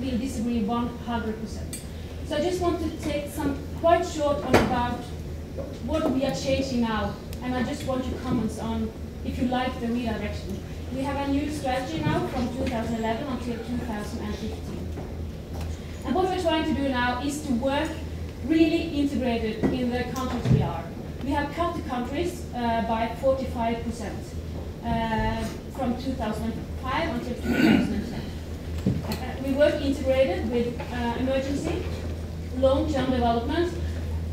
will disagree 100%. So I just want to take some quite short on about what we are changing now, and I just want your comments on if you like the redirection. We have a new strategy now from 2011 until 2015. And what we're trying to do now is to work really integrated in the countries we are. We have cut the countries by 45% from 2005 until 2010. We work integrated with emergency, long-term development,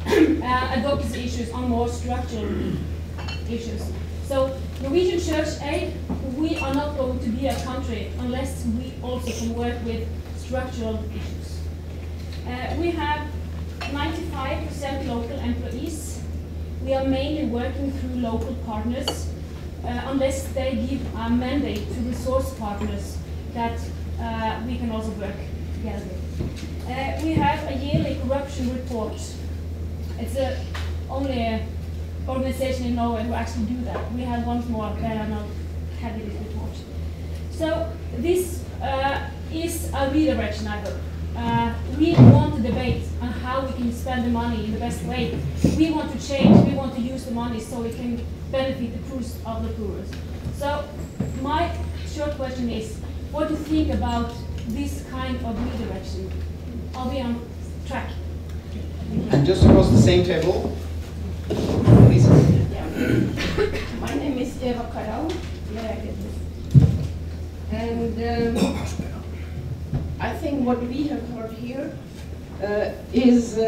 advocacy issues on more structural issues. So Norwegian Church Aid, we are not going to be a country unless we also can work with structural issues. We have 95% local employees. We are mainly working through local partners unless they give a mandate to resource partners that we can also work together with. We have a yearly corruption report. It's only an organization in Norway who actually do that. We have one more that are not having this report. So this is a redirection, I hope. We want to debate on how we can spend the money in the best way. We want to change, we want to use the money so we can benefit the poorest of the poorest. So my short question is, what do you think about this kind of redirection? Are we on track? And just across the same table, please. Yeah. My name is Eva Karau. May I get this? And I think what we have heard here is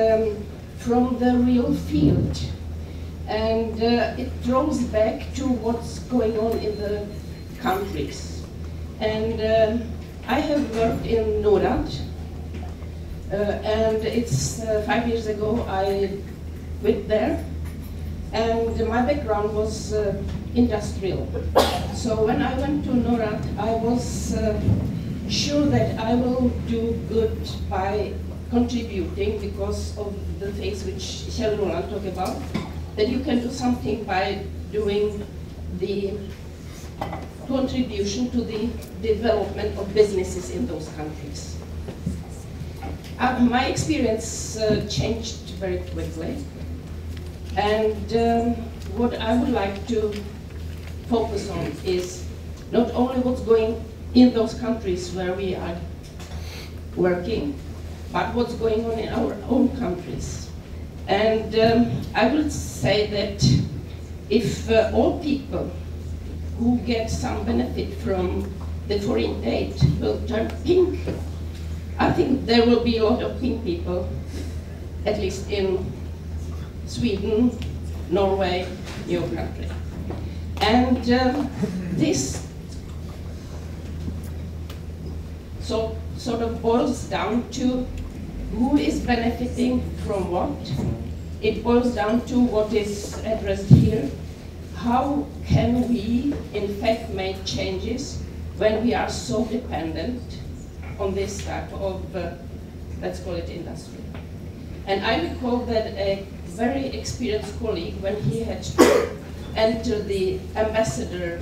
from the real field. And it throws back to what's going on in the countries. And I have worked in NORAD. And it's 5 years ago I went there, and my background was industrial. So when I went to NORAD, I was sure that I will do good by contributing because of the things which Kjell Roland talked about, that you can do something by doing the contribution to the development of businesses in those countries. My experience changed very quickly, and what I would like to focus on is not only what's going in those countries where we are working, but what's going on in our own countries. And I would say that if all people who get some benefit from the foreign aid will turn pink, I think there will be a lot of pink people, at least in Sweden, Norway, your country. And this sort of boils down to who is benefiting from what. It boils down to what is addressed here. How can we, in fact, make changes when we are so dependent on this type of, let's call it industry? And I recall that a very experienced colleague, when he had to enter the ambassador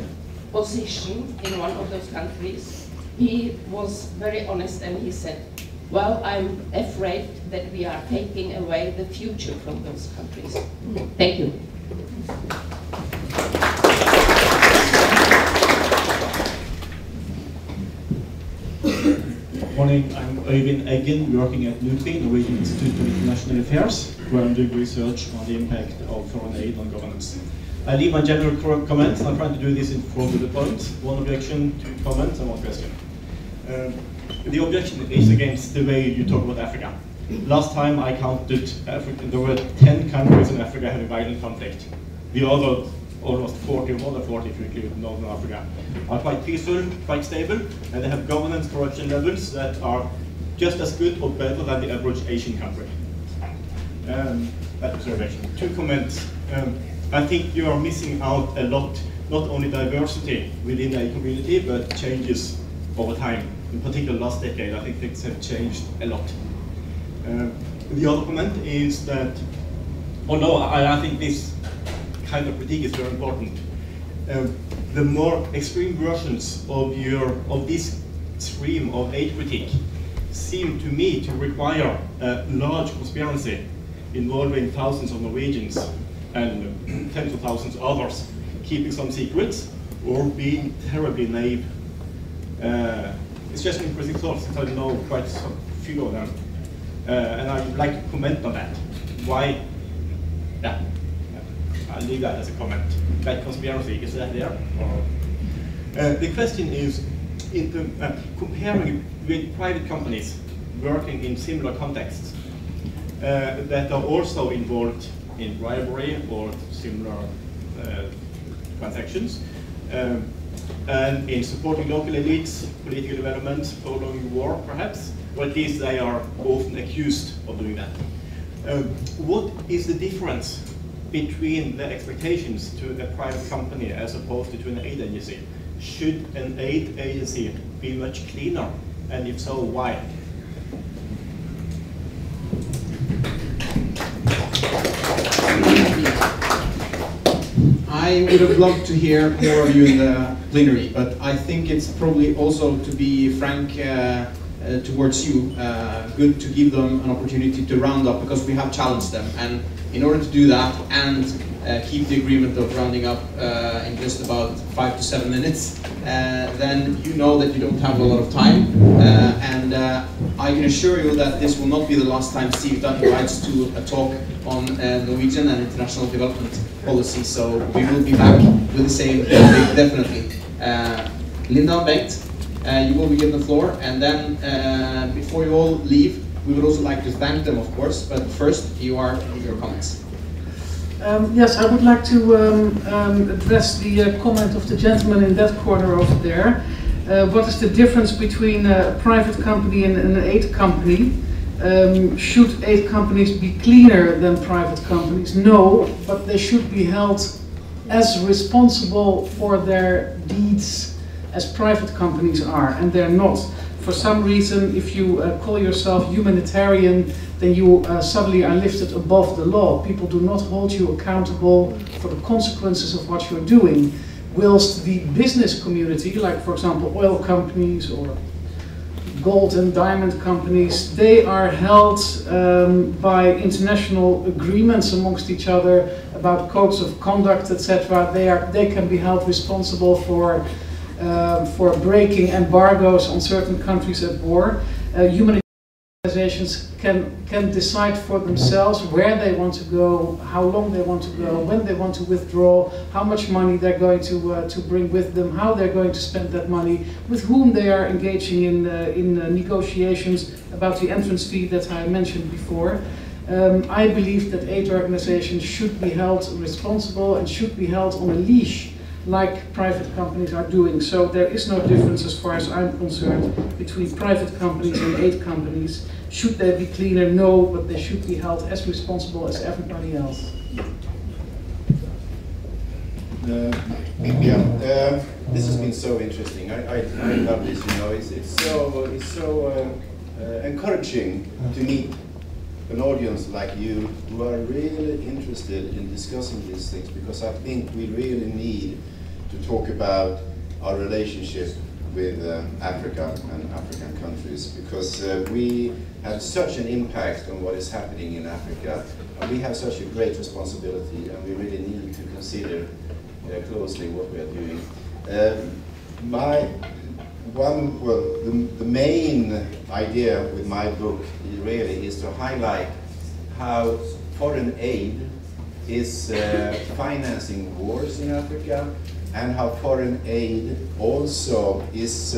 position in one of those countries, he was very honest and he said, well, I'm afraid that we are taking away the future from those countries. Thank you. Morning, I'm Øyvind Eggen, working at NUPI, Norwegian Institute for International Affairs, where I'm doing research on the impact of foreign aid on governance. I leave my general comments, and I'm trying to do this in 4 bullet points. 1 objection, 2 comments, and 1 question. The objection is against the way you talk about Africa. Last time I counted Africa, there were 10 countries in Africa having violent conflict. The other, almost 40, more than 40 if you include Northern Africa, are quite peaceful, quite stable, and they have governance corruption levels that are just as good or better than the average Asian country. That observation. 2 comments. I think you are missing out a lot, not only diversity within a community, but changes over time. In particular, last decade, I think things have changed a lot. The other comment is that, although I think this kind of critique is very important, the more extreme versions of this stream of aid critique seem to me to require a large conspiracy involving thousands of Norwegians and tens of thousands of others keeping some secrets or being terribly naive. It's just an interesting thought, since I know quite a few of them. And I'd like to comment on that. Why? Yeah, I'll leave that as a comment. That conspiracy, is that there? Or, the question is, comparing with private companies working in similar contexts that are also involved in bribery or similar transactions, and in supporting local elites, political development, following war perhaps, or at least they are often accused of doing that. What is the difference between the expectations to a private company as opposed to an aid agency? Should an aid agency be much cleaner, and if so, why? I would have loved to hear more of you in the plenary, but I think it's probably also, to be frank towards you, good to give them an opportunity to round up, because we have challenged them, and in order to do that and keep the agreement of rounding up in just about 5 to 7 minutes, then you know that you don't have a lot of time, and I can assure you that this will not be the last time Steve Dunn invites to a talk on Norwegian and international development policy, so we will be back with the same topic, definitely. Linda and Bengt, you will be given the floor, and then before you all leave, we would also like to thank them, of course, but first you are with your comments. Yes, I would like to address the comment of the gentleman in that corner over there. What is the difference between a private company and an aid company? Should aid companies be cleaner than private companies? No, but they should be held as responsible for their deeds as private companies are, and they're not. For some reason, if you call yourself humanitarian, then you suddenly are lifted above the law. People do not hold you accountable for the consequences of what you're doing. Whilst the business community, like for example oil companies or gold and diamond companies, they are held by international agreements amongst each other about codes of conduct, etc. They can be held responsible for breaking embargoes on certain countries at war. Human organizations can decide for themselves where they want to go, how long they want to go, when they want to withdraw, how much money they're going to bring with them, how they're going to spend that money, with whom they are engaging in negotiations about the entrance fee that I mentioned before. I believe that aid organizations should be held responsible and should be held on a leash like private companies are doing. So there is no difference, as far as I'm concerned, between private companies and aid companies. Should they be cleaner? No, but they should be held as responsible as everybody else. This has been so interesting. I love this. You know, it's so encouraging to meet an audience like you who are really interested in discussing these things, because I think we really need to talk about our relationship with Africa and African countries, because we have such an impact on what is happening in Africa, and we have such a great responsibility, and we really need to consider closely what we are doing. The main idea with my book really is to highlight how foreign aid is financing wars in Africa, and how foreign aid also is